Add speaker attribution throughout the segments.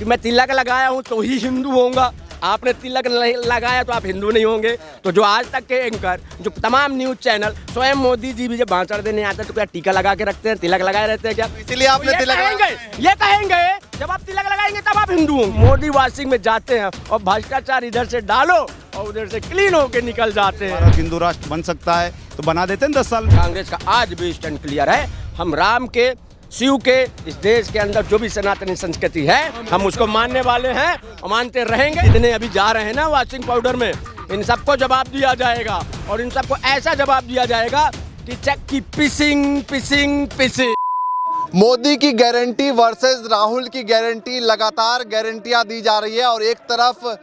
Speaker 1: कि मैं तिलक लगाया हूँ तो ही हिंदू होऊंगा, आपने तिलक नहीं लगाया तो आप हिंदू नहीं होंगे। तो जो आज तक के एंकर, जो तमाम न्यूज चैनल, स्वयं मोदी जी भी जब भाषण देने आते हैं तो क्या टीका लगा के रखते हैं, तिलक लगाए रहते हैं क्या?
Speaker 2: इसीलिए आपने तिलक
Speaker 1: ये कहेंगे जब आप तिलक लगाएंगे तब आप हिंदू होंगे। मोदी वाशिंग में जाते हैं और भ्रष्टाचार इधर से डालो और उधर से क्लीन होके निकल जाते हैं।
Speaker 2: भारत हिंदू राष्ट्र बन सकता है तो बना देते हैं 10 साल में।
Speaker 1: कांग्रेस का आज भी स्टैंड क्लियर है, हम राम के, शिव के, इस देश के अंदर जो भी सनातनी संस्कृति है हम उसको मानने वाले हैं और मानते रहेंगे। जितने अभी जा रहे हैं ना वॉशिंग पाउडर में, इन सबको जवाब दिया जाएगा और इन सबको ऐसा जवाब दिया जाएगा कि चेक की पिसिंग पिसिंग पिसिंग।
Speaker 2: मोदी की गारंटी वर्सेस राहुल की गारंटी, लगातार गारंटियां दी जा रही है और एक तरफ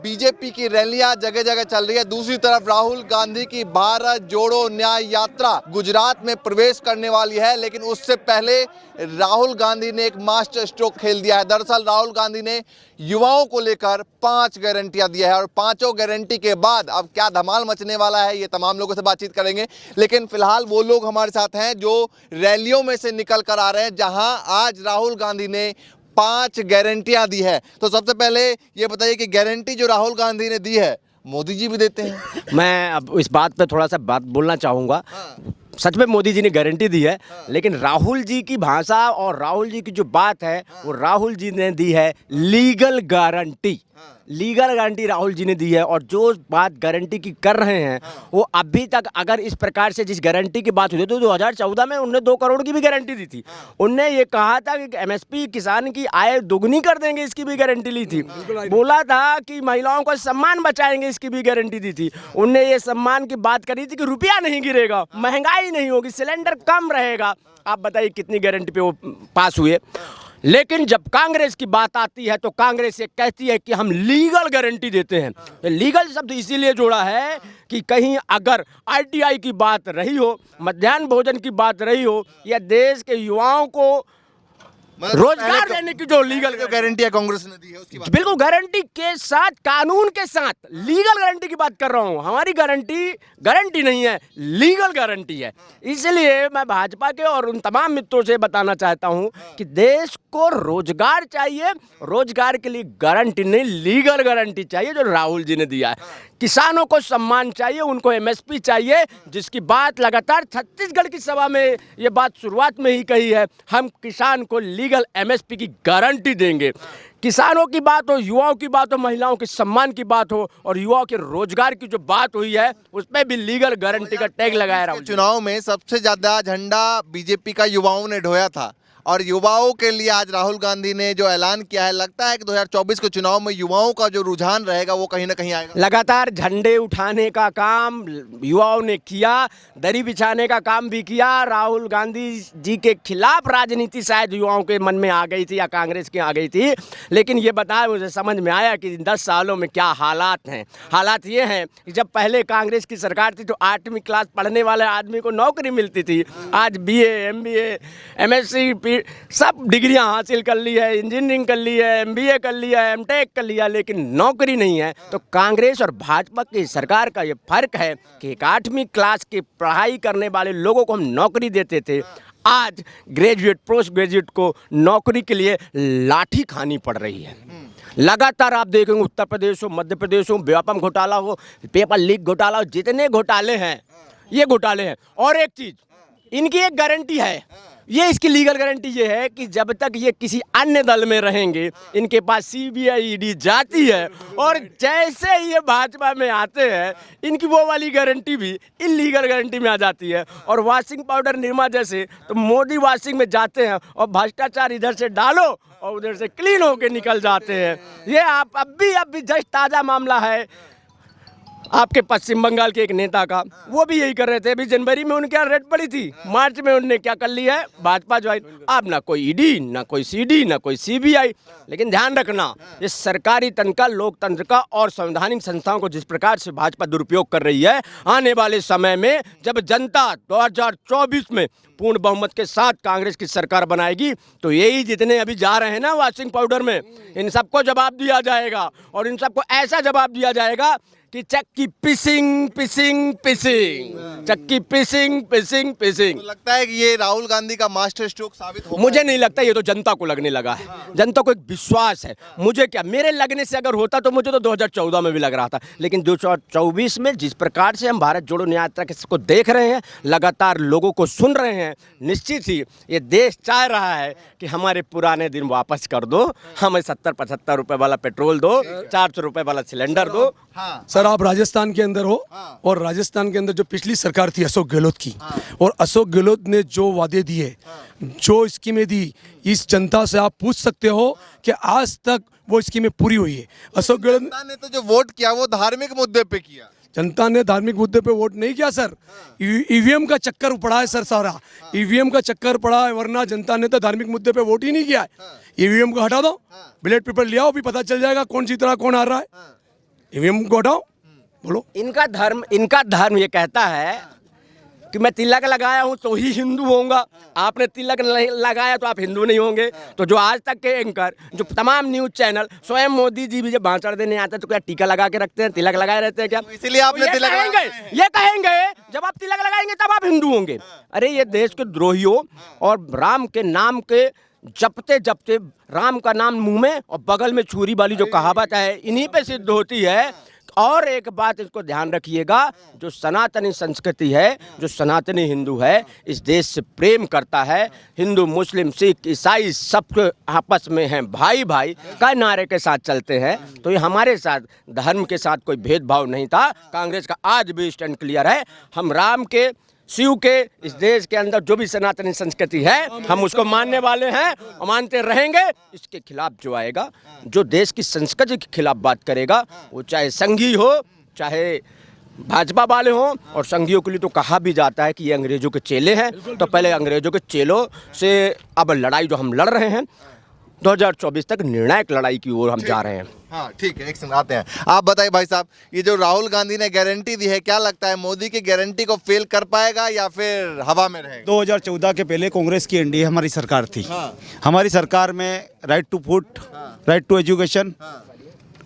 Speaker 2: बीजेपी की रैलियां जगह जगह चल रही है, दूसरी तरफ राहुल गांधी की भारत जोड़ो न्याय यात्रा गुजरात में प्रवेश करने वाली है। लेकिन उससे पहले राहुल गांधी ने एक मास्टर स्ट्रोक खेल दिया है। दरअसल राहुल गांधी ने युवाओं को लेकर 5 गारंटियां दी है और 5 गारंटी के बाद अब क्या धमाल मचने वाला है, ये तमाम लोगों से बातचीत करेंगे। लेकिन फिलहाल वो लोग हमारे साथ हैं जो रैलियों में से निकल कर आ रहे हैं, जहां आज राहुल गांधी ने 5 गारंटियां दी है। तो सबसे पहले ये बताइए कि गारंटी जो राहुल गांधी ने दी है मोदी जी भी देते हैं?
Speaker 1: मैं अब इस बात पे थोड़ा सा बात बोलना चाहूँगा। सच में मोदी जी ने गारंटी दी है, लेकिन राहुल जी की भाषा और राहुल जी की जो बात है वो राहुल जी ने दी है legal guarantee. Legal guarantee Rahul ji ने दी है और जो बात गारंटी की कर रहे हैं वो अभी तक अगर इस प्रकार से जिस गारंटी की बात हुई तो 2014 में उन्होंने 2 करोड़ की भी गारंटी दी थी। उनने ये कहा था कि एमएसपी किसान की आय दोगुनी कर देंगे, इसकी भी गारंटी ली थी। बोला था कि महिलाओं को सम्मान बचाएंगे, इसकी भी गारंटी दी थी। उनने ये सम्मान की बात करी थी कि रुपया नहीं गिरेगा, महंगाई नहीं होगी, सिलेंडर कम रहेगा। आप बताइए कितनी गारंटी पे वो पास हुए। लेकिन जब कांग्रेस की बात आती है तो कांग्रेस ये कहती है कि हम लीगल गारंटी देते हैं। लीगल शब्द इसीलिए जोड़ा है कि कहीं अगर आईटीआई की बात रही हो, मध्याह्न भोजन की बात रही हो, या देश के युवाओं को रोजगार देने की जो लीगल
Speaker 2: गारंटी कांग्रेस ने दी है उसकी बात।
Speaker 1: बिल्कुल गारंटी के साथ, कानून के साथ लीगल गारंटी की बात कर रहा हूं। हमारी गारंटी नहीं है, लीगल गारंटी है। इसलिए मैं भाजपा के और उन तमाम मित्रों से बताना चाहता हूं कि देश को रोजगार चाहिए, रोजगार के लिए गारंटी नहीं, लीगल गारंटी चाहिए जो राहुल जी ने दिया है। किसानों को सम्मान चाहिए, उनको एमएसपी चाहिए, जिसकी बात लगातार छत्तीसगढ़ की सभा में ये बात शुरुआत में ही कही है, हम किसान को लीगल एमएसपी की गारंटी देंगे। किसानों की बात हो, युवाओं की बात हो, महिलाओं के सम्मान की बात हो और युवाओं के रोजगार की जो बात हुई है उसमें भी लीगल गारंटी का टैग लगाया रहा।
Speaker 2: चुनाव में सबसे ज्यादा झंडा बीजेपी का युवाओं ने ढोया था और युवाओं के लिए आज राहुल गांधी ने जो ऐलान किया है, लगता है कि 2024 के चुनाव में युवाओं का जो रुझान रहेगा वो कहीं ना कहीं आएगा।
Speaker 1: लगातार झंडे उठाने का काम युवाओं ने किया, दरी बिछाने का काम भी किया। राहुल गांधी जी के खिलाफ राजनीति शायद युवाओं के मन में आ गई थी या कांग्रेस की आ गई थी, लेकिन ये बताया मुझे समझ में आया कि 10 सालों में क्या हालात हैं। हालात ये हैं कि जब पहले कांग्रेस की सरकार थी तो 8वीं क्लास पढ़ने वाले आदमी को नौकरी मिलती थी। आज BA, MBA, MSc सब डिग्रियां हासिल कर ली है, इंजीनियरिंग कर ली है, MBA कर लिया है, MTech कर लिया, लेकिन नौकरी नहीं है। तो कांग्रेस और भाजपा की सरकार का ये फर्क है कि 8वीं क्लास की पढ़ाई करने वाले लोगों को हम नौकरी देते थे, आज ग्रेजुएट, पोस्ट ग्रेजुएट को नौकरी के लिए लाठी खानी पड़ रही है। लगातार आप देखेंगे उत्तर प्रदेश हो, मध्य प्रदेश हो, व्यापम घोटाला हो, पेपर लीक घोटाला हो, जितने घोटाले हैं ये घोटाले हैं। और एक चीज, इनकी एक गारंटी है, ये इसकी लीगल गारंटी ये है कि जब तक ये किसी अन्य दल में रहेंगे इनके पास CBI ED जाती है और जैसे ये भाजपा में आते हैं इनकी वो वाली गारंटी भी इलीगल गारंटी में आ जाती है। और वॉशिंग पाउडर निरमा जैसे, तो मोदी वॉशिंग में जाते हैं और भ्रष्टाचार इधर से डालो और उधर से क्लीन होके निकल जाते हैं। ये आप अभी जस्ट ताज़ा मामला है आपके पश्चिम बंगाल के एक नेता का, वो भी यही कर रहे थे। अभी जनवरी में उनके यहाँ रेड पड़ी थी, मार्च में उन्होंने क्या कर लिया है, भाजपा ज्वाइन। अब ना कोई ED, ना कोई CD, ना कोई CBI। लेकिन ध्यान रखना, ये सरकारी तंत्र का, लोकतंत्र का और संवैधानिक संस्थाओं को जिस प्रकार से भाजपा दुरुपयोग कर रही है, आने वाले समय में जब जनता 2024 में पूर्ण बहुमत के साथ कांग्रेस की सरकार बनाएगी तो यही जितने अभी जा रहे हैं ना वॉशिंग पाउडर में, इन सबको जवाब दिया जाएगा और इन सबको ऐसा जवाब दिया जाएगा कि चक्की पिसिंग पिसिंग पिसिंग, चक्की पिसिंग पिसिंग पिसिंग।
Speaker 2: तो लगता है कि ये राहुल गांधी का मास्टर स्ट्रोक साबित हो
Speaker 1: मुझे नहीं लगता, ये तो जनता को लगने लगा है। जनता को एक विश्वास है। मुझे क्या, मेरे लगने से अगर होता तो मुझे तो 2014 में भी लग रहा था, लेकिन 2024 में जिस प्रकार से हम भारत जोड़ो यात्रा को देख रहे हैं, लगातार लोगों को सुन रहे हैं, निश्चित ही ये देश चाह रहा है कि हमारे पुराने दिन वापस कर दो, हमें 70-75 रुपए वाला पेट्रोल दो, 400 रुपए वाला सिलेंडर दो।
Speaker 2: हाँ।
Speaker 3: सर आप राजस्थान के अंदर हो, और राजस्थान के अंदर जो पिछली सरकार थी अशोक गहलोत की, और अशोक गहलोत ने जो वादे दिए, जो स्कीमें दी, इस जनता से आप पूछ सकते हो कि आज तक वो स्कीमें पूरी हुई है। अशोक गहलोत
Speaker 2: जनता ने तो जो वोट किया वो धार्मिक मुद्दे पे किया।
Speaker 3: जनता ने धार्मिक मुद्दे पे वोट नहीं किया सर, ईवीएम का चक्कर पड़ा है सर सारा, ईवीएम का चक्कर पड़ा है, वरना जनता ने तो धार्मिक मुद्दे पे वोट ही नहीं किया है। ईवीएम को हटा दो, बैलेट पेपर ले आओ, भी पता चल जाएगा कौन जीत रहा कौन हार रहा है। ईवीएम को हटाओ, बोलो।
Speaker 1: इनका धर्म ये कहता है कि मैं तिलक लगाया हूं तो ही हिंदू होऊंगा, आपने तिलक नहीं लगाया तो आप हिंदू नहीं होंगे। तो जो आज तक के एंकर, जो तमाम न्यूज चैनल, स्वयं मोदी जी भी जब भाषण देने आते हैं तो क्या टीका लगा के रखते हैं, तिलक लगाए रहते हैं क्या?
Speaker 2: इसीलिए आपने
Speaker 1: ये
Speaker 2: तिलक
Speaker 1: कहेंगे, ये कहेंगे जब आप तिलक लगाएंगे तब आप हिंदू होंगे। अरे ये देश के द्रोहियों, और राम के नाम के जपते जपते, राम का नाम मुंह में और बगल में छुरी वाली जो कहावत है, इन्हीं पे सिद्ध होती है। और एक बात इसको ध्यान रखिएगा, जो सनातनी संस्कृति है, जो सनातनी हिंदू है, इस देश से प्रेम करता है। हिंदू, मुस्लिम, सिख, ईसाई सब आपस में हैं भाई भाई का नारे के साथ चलते हैं। तो ये हमारे साथ धर्म के साथ कोई भेदभाव नहीं था। कांग्रेस का आज भी स्टैंड क्लियर है, हम राम के, शिव के, इस देश के अंदर जो भी सनातनी संस्कृति है हम उसको मानने वाले हैं और मानते रहेंगे। इसके खिलाफ जो आएगा, जो देश की संस्कृति के खिलाफ बात करेगा, वो चाहे संघी हो चाहे भाजपा वाले हों, और संघियों के लिए तो कहा भी जाता है कि ये अंग्रेजों के चेले हैं। तो पहले अंग्रेजों के चेलों से अब लड़ाई जो हम लड़ रहे हैं, 2024 तक निर्णायक लड़ाई की ओर हम जा रहे हैं।
Speaker 2: हाँ ठीक है, एक संग आते हैं। आप बताइए भाई साहब, ये जो राहुल गांधी ने गारंटी दी है, क्या लगता है मोदी की गारंटी को फेल कर पाएगा या फिर हवा में रहेगा?
Speaker 4: 2014 के पहले कांग्रेस की एनडीए हमारी सरकार थी। हमारी सरकार में right to food, right to education,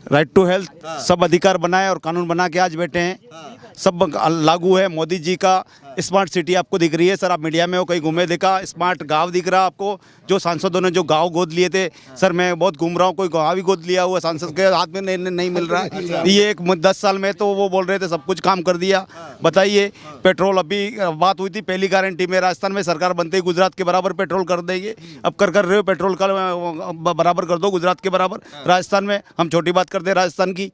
Speaker 4: right to health, सब अधिकार बनाए और कानून बना के आज बैठे हैं, सब लागू है। मोदी जी का स्मार्ट सिटी आपको दिख रही है सर, आप मीडिया में हो कहीं घूमे देखा, स्मार्ट गांव दिख रहा आपको। जो सांसदों ने जो गांव गोद लिए थे सर, मैं बहुत घूम रहा हूँ, कोई गांव भी गोद लिया हुआ सांसद के हाथ में नहीं मिल रहा है। ये एक 10 साल में तो वो बोल रहे थे सब कुछ काम कर दिया। बताइए, पेट्रोल, अभी बात हुई थी पहली गारंटी में, राजस्थान में सरकार बनते ही गुजरात के बराबर पेट्रोल कर देंगे। अब कर रहे हो, पेट्रोल का बराबर कर दो गुजरात के बराबर। राजस्थान में हम छोटी बात करते हैं राजस्थान की।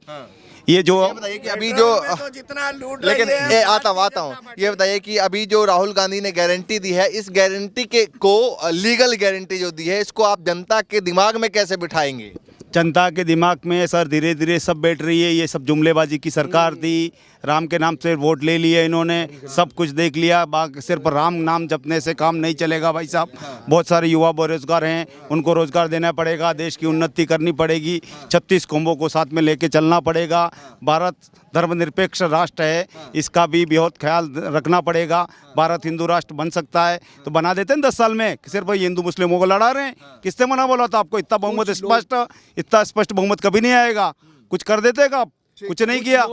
Speaker 4: ये जो
Speaker 2: बताइए कि अभी जो
Speaker 5: जितना लूट
Speaker 2: लेकिन आता हूँ, ये बताइए कि अभी जो राहुल गांधी ने गारंटी दी है, इस गारंटी के को लीगल गारंटी जो दी है, इसको आप जनता के दिमाग में कैसे बिठाएंगे?
Speaker 4: जनता के दिमाग में सर धीरे धीरे सब बैठ रही है। ये सब जुमलेबाजी की सरकार थी, राम के नाम से वोट ले लिए इन्होंने, सब कुछ देख लिया, सिर्फ राम नाम जपने से काम नहीं चलेगा भाई साहब। बहुत सारे युवा बेरोजगार हैं, उनको रोजगार देना पड़ेगा, देश की उन्नति करनी पड़ेगी, 36 कौमों को साथ में लेके चलना पड़ेगा। भारत धर्मनिरपेक्ष राष्ट्र है, इसका भी बहुत ख्याल रखना पड़ेगा। भारत हिंदू राष्ट्र बन सकता है तो बना देते हैं 10 साल में, सिर्फ हिंदू मुस्लिमों को लड़ा रहे हैं। किसने मना बोला था आपको? इतना बहुमत स्पष्ट, इतना स्पष्ट बहुमत कभी नहीं आएगा। कुछ कर देते का? कुछ नहीं किया।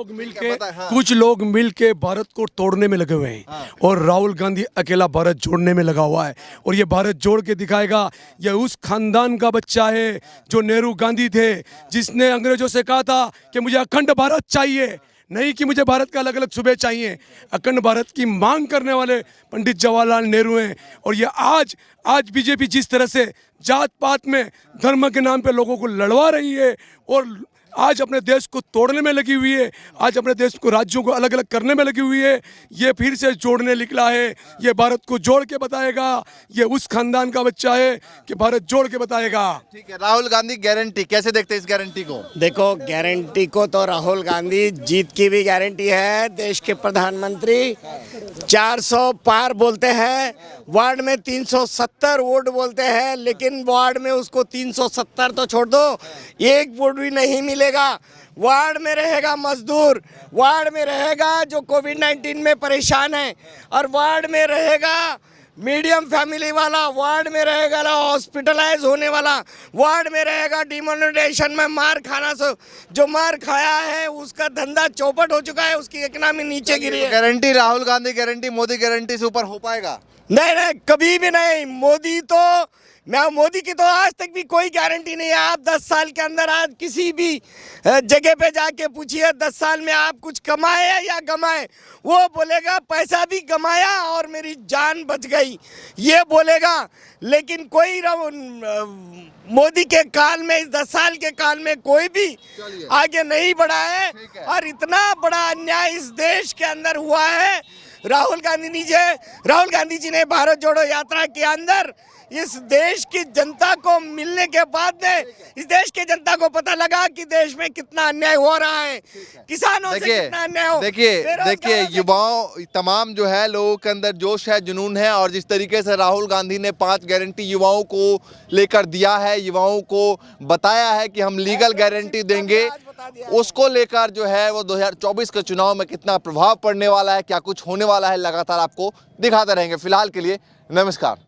Speaker 3: कुछ लोग मिलके भारत को तोड़ने में लगे हुए हैं, और राहुल गांधी अकेला भारत जोड़ने में लगा हुआ है, और ये भारत जोड़ के दिखाएगा। ये उस खानदान का बच्चा है जो नेहरू गांधी थे, जिसने अंग्रेजों से कहा था कि मुझे अखंड भारत चाहिए, नहीं कि मुझे भारत का अलग अलग सूबे चाहिए। अखंड भारत की मांग करने वाले पंडित जवाहरलाल नेहरू हैं। और ये आज बीजेपी जिस तरह से जात पात में, धर्म के नाम पे लोगों को लड़वा रही है, और आज अपने देश को तोड़ने में लगी हुई है, आज अपने देश को, राज्यों को अलग अलग करने में लगी हुई है, ये फिर से जोड़ने निकला है। ये भारत को जोड़ के बताएगा। ये उस खानदान का बच्चा है कि भारत जोड़ के बताएगा।
Speaker 2: ठीक है, राहुल गांधी गारंटी कैसे देखते हैं इस गारंटी को?
Speaker 5: देखो, गारंटी को तो राहुल गांधी जीत की भी गारंटी है। देश के प्रधानमंत्री 400 पार बोलते हैं, वार्ड में 370 वोट बोलते हैं, लेकिन वार्ड में उसको 370 तो छोड़ दो, एक वोट भी नहीं मिलेगा। वार्ड में रहेगा मजदूर, वार्ड में रहेगा जो कोविड-19 में परेशान है, और वार्ड में रहेगा मीडियम फैमिली वाला वार्ड में रहेगा, हॉस्पिटलाइज होने वाला वार्ड में रहेगा, डिमोनेटाइजेशन में मार खाना से जो मार खाया है उसका धंधा चौपट हो चुका है, उसकी इकोनॉमी नीचे गिरी है।
Speaker 2: Guarantee Rahul Gandhi guarantee Modi guarantee से ऊपर हो पाएगा?
Speaker 5: नहीं नहीं, कभी भी नहीं। मोदी की तो आज तक भी कोई गारंटी नहीं है। आप 10 साल के अंदर आज किसी भी जगह पे जाके पूछिए 10 साल में आप कुछ कमाए या गमाए, वो बोलेगा पैसा भी कमाया और मेरी जान बच गई, ये बोलेगा। लेकिन कोई मोदी के काल में, इस 10 साल के काल में कोई भी आगे नहीं बढ़ा है। और इतना बड़ा अन्याय इस देश के अंदर हुआ है। राहुल गांधी जी ने भारत जोड़ो यात्रा के अंदर इस देश की जनता को मिलने के बाद में इस देश की जनता को पता लगा कि देश में कितना अन्याय हो रहा है, किसानों से कितना अन्याय हो।
Speaker 2: देखिए युवाओं तमाम जो है लोगों के अंदर जोश है, जुनून है, और जिस तरीके से राहुल गांधी ने 5 गारंटी युवाओं को लेकर दिया है, युवाओं को बताया है कि हम लीगल गारंटी देंगे, उसको लेकर जो है वो 2024 के चुनाव में कितना प्रभाव पड़ने वाला है, क्या कुछ होने वाला है, लगातार आपको दिखाते रहेंगे। फिलहाल के लिए नमस्कार।